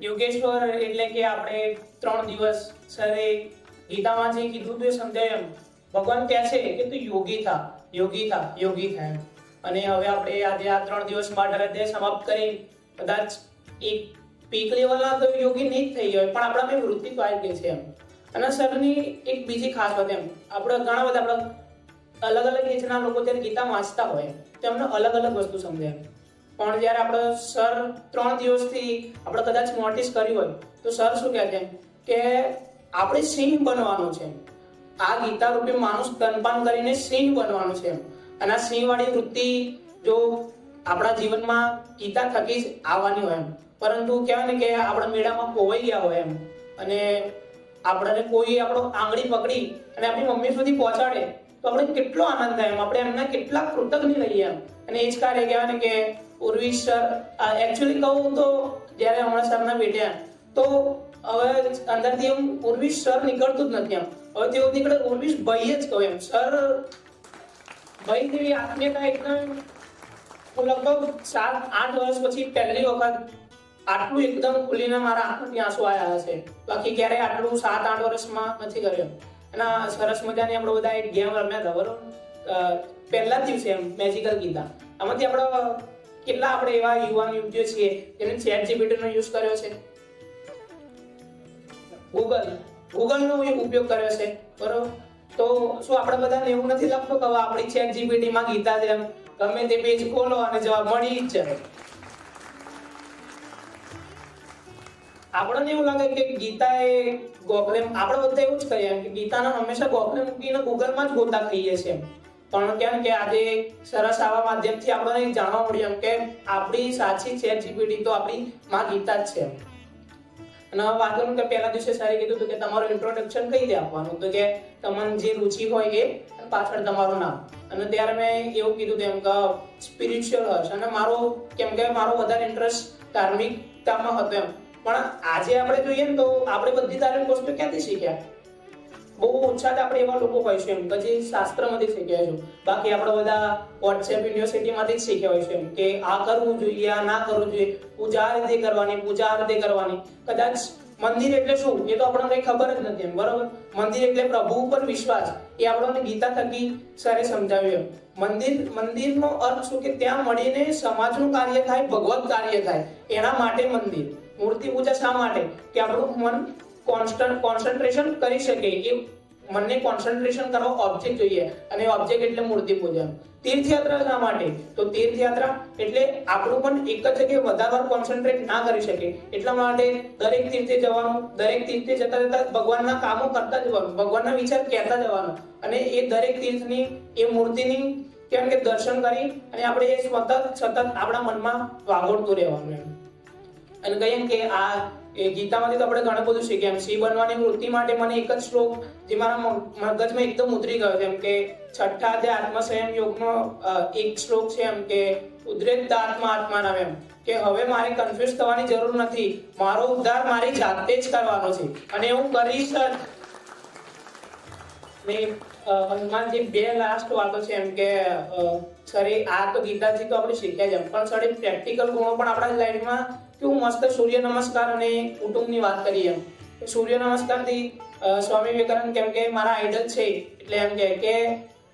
યોગેશ્વર એટલે કે આપણે 3 દિવસ સરે ગીતામાં જે કીધું હતું એ સમજાય એમ ભગવાન કહે છે કે તું યોગી થા યોગી થા યોગી થા એમ. અને હવે આપણે આજે આ 3 દિવસ માટે અધ્યાય સમાપ્ત કરી કદાચ એક પીક લેવલના તો યોગી નહીં જ થઈ ગયો પણ આપણામાં વૃત્તિ તો આવી ગઈ છે એમ. અને સરની એક બીજી ખાસ વાત એમ આપણે ઘણા બધા આપણા અલગ અલગ એજના લોકો જ્યારે ગીતા વાંચતા હોય તો એમને અલગ અલગ વસ્તુ સમજે એમ. પણ જ્યારે આપણે સર 3 દિવસથી આપણે કદાચ નોટિસ કર્યું હોય તો સર શું કહે છે કે આપણે સિંહ બનવાનું છે. આ ગીતા રૂપે માણસ સ્તનપાન કરીને સિંહ બનવાનું છે. અને આ સિંહવાળી વૃત્તિ જો આપણા જીવનમાં ગીતા થકી જ આવવાની હોય એમ. પરંતુ કહેવાય ને કે આપણા મેળામાં ખોવાઈ ગયા હોય એમ અને આપણને કોઈ આપણો આંગળી પકડી અને આપણી મમ્મી સુધી પહોંચાડે તો આપણે કેટલો આનંદ થાય એમ. આપણે એમના કેટલા કૃતજ્ઞ રહીએ એમ. અને એ જ કાર્ય કહેવાય ને કે ઉર્વી સર એકચ્યુઅલી કહું તો જ્યારે હમણાં સરના બેઠ્યા તો હવે અંદરથી એમ ઉર્વી સર નીકળતું જ નથી એમ. હવે તેઓ નીકળે ઉર્વીશ ભાઈ જ કહું એમ. સર ભાઈ જેવી આત્મીયતા એકદમ લગભગ 7-8 વર્ષ પછી પહેલી વખત આટલું એકદમ ખુલીને મારા આંખમાંથી આંસુ આવ્યા છે. બાકી ક્યારેય આટલું 7-8 વર્ષમાં નથી કર્યું. અને સરસ મજાની આપણે બધા એક ગેમ રમ્યા હતા બરોબર પહેલા જ દિવસે એમ મેજિકલ ગીતા. આમાંથી આપણે કેટલા આપણે એવા યુવાન યુવતીઓ છીએ જેને ચેટ જીપીટી નો યુઝ કર્યો છે, ગૂગલનો ઉપયોગ કર્યો છે બરોબર. તો શું આપણે બધાને એવું નથી લાગતું કે આપણી ચેટ જીપીટી માં ગીતા છે એમ ગમે તે પેજ ખોલો અને જવાબ મળી જ જાય. આપણને એવું લાગે કે ગીતા એ ગોખલે આપણે બધા એવું જ કહીએ કે ગીતાને હંમેશા ગોખલે મૂકીને ગૂગલમાં જ ગોતા ખાઈએ છીએ. પણ કેમ કે આજે સરસ આવા માધ્યમથી આપણને જાણવા મળ્યું કે આપણી સાચી ચેટ જીપીટી તો આપણી માં ગીતા જ છે. અને હવે વાત કરું કે પહેલા દિવસે સારી કીધું હતું કે તમારું ઇન્ટ્રોડક્શન કઈ રીતે આપવાનું તો કે તમને જે રુચિ હોય એ પાછળ તમારું નામ. અને ત્યારે મેં એવું કીધું તેમ કે સ્પિરિચ્યુઅલ હર્ષ અને મારો કેમ કે મારો વધારે ઇન્ટરેસ્ટ ધાર્મિકતામાં હતો એમ. પણ આજે આપણે જોઈએ ને તો આપણે બધી ધાર્મિક વસ્તુ ક્યાંથી શીખ્યા? બહુ ઓછા આપણે એવા લોકો હોય છે એમ કે જે શાસ્ત્રમાંથી શીખ્યા છે. બાકી આપણે બધા વોટ્સએપ યુનિવર્સિટીમાંથી જ શીખ્યા હોય છે એમ કે આ કરવું જોઈએ આ ના કરવું જોઈએ, પૂજા આ રીતે કરવાની પૂજા આ રીતે કરવાની. કદાચ મંદિર એટલે શું એ તો આપણને કઈ ખબર જ નથી એમ બરોબર. મંદિર એટલે પ્રભુ ઉપર વિશ્વાસ એ આપણને ગીતા થકી સરે સમજાવ્યું એમ. મંદિરનો અર્થ શું કે ત્યાં મળીને સમાજનું કાર્ય થાય, ભગવત કાર્ય થાય એના માટે મંદિર. મૂર્તિ પૂજા શા માટે કે આપણું મન કોન્સન્ટ્રેશન કરી શકે. એ મનને કોન્સન્ટ્રેશન કરવા ઓબ્જેક્ટ જોઈએ અને ઓબ્જેક્ટ એટલે મૂર્તિ પૂજા. તીર્થયાત્રા શા માટે તો તીર્થયાત્રા એટલે આપણું મન એક જ જગ્યાએ વધારે કોન્સન્ટ્રેટ ના કરી શકે એટલા માટે દરેક તીર્થે જવાનું, દરેક તીર્થે જતા જતા ભગવાનના કામો કરતા જવાનું, ભગવાનના વિચાર કહેતા જવાનું અને એ દરેક તીર્થની એ મૂર્તિની કેમ કે દર્શન કરી અને આપણે એ સતત આપણા મનમાં વાગોળતું રહેવાનું એમ. અને કહીએ કે આ ગીતામાંથી તો આપણે ઘણું બધું શીખ્યા એમ. સિંહ બનવાની વૃત્તિ માટે મને એક જ શ્લોક જે મારા મગજમાં એકદમ ઉતરી ગયો છે એમ કે 6ઠ્ઠા અધ્યાય આત્મસંયમ યોગનો એક શ્લોક છે એમ કે ઉદ્રેત આત્માના એમ કે હવે મારે કન્ફ્યુઝ થવાની જરૂર નથી, મારો ઉદ્ધાર મારી જાતે જ કરવાનો છે અને હું કરીશ જ. ને હનુમાનજી 2 લાસ્ટ વાતો છે એમ કે સરે આ તો ગીતાજી તો આપણે શીખ્યા જ એમ પણ સરે પ્રેક્ટિકલ ગુણો પણ આપણા લાઈફમાં કેવું મસ્ત સૂર્ય નમસ્કાર અને કુટુંબની વાત કરીએ એમ. સૂર્ય નમસ્કારથી સ્વામી વિવેકાનંદ કેમ કે મારા આઈડલ છે એટલે એમ કે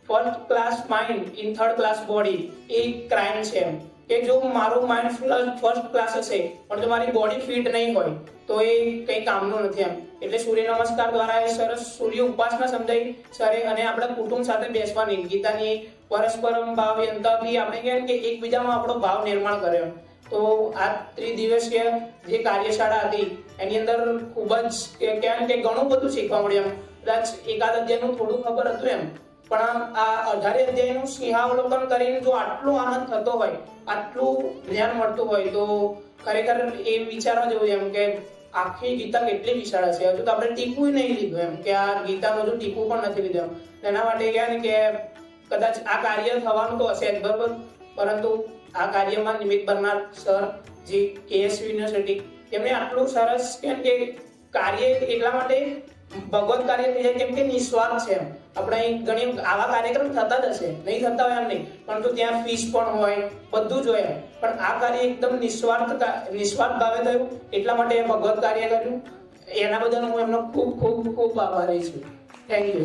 first class mind in third class body A crime છે એમ કે જો મારું માઇન્ડ ફર્સ્ટ ક્લાસ હશે પણ જો મારી બોડી ફિટ નહીં હોય તો એ કંઈ કામનું નથી એમ. એટલે સૂર્ય નમસ્કાર દ્વારા એ સરસ સૂર્ય ઉપાસના સમજાઈ સરે અને આપણા કુટુંબ સાથે બેસવાની ગીતાની પરસ્પરમ ભાવ યંતાથી આપણે કહેવાય કે એકબીજામાં આપણો ભાવ નિર્માણ કર્યો. તો આ 3 દિવસીય જે કાર્યશાળા હતી એની અંદર ખૂબ જ કહેવાય કે ઘણું બધું શીખવા મળ્યું એમ. કદાચ એકાદ અધ્યાયનું થોડું ખબર હતું એમ પણ આ 18 અધ્યાયનું સિંહાવલોકન કરીને જો આટલો આનંદ થતો હોય, આટલું જ્ઞાન મળતું હોય તો ખરેખર એ વિચારવા જેવું એમ કે આખી ગીતા કેટલી વિશાળ છે. હજુ તો આપણે ટીપું નહીં લીધું એમ કે આ ગીતાનું હજુ ટીપું પણ નથી લીધું એમ. એના માટે કહેવાય ને કે કદાચ આ કાર્ય થવાનું તો હશે જ બરોબર પરંતુ આ કાર્યમાં નિમિત્ત બનનાર સર જે KSU યુનિવર્સિટી એમણે આટલું સરસ કેમ કે કાર્ય એટલા માટે ભગવત કાર્ય થઈ જાય કેમ કે નિસ્વાર્થ છે એમ. આપણે અહીં ઘણી આવા કાર્યક્રમ થતા જ હશે, નહીં થતા હોય એમ નહીં, પરંતુ ત્યાં ફીસ પણ હોય, બધું જ હોય, પણ આ કાર્ય એકદમ નિસ્વાર્થ ભાવે થયું, એટલા માટે એ ભગવત કાર્ય કર્યું. એના બદલ હું એમનો ખૂબ ખૂબ ખૂબ આભારી છું. Thank you.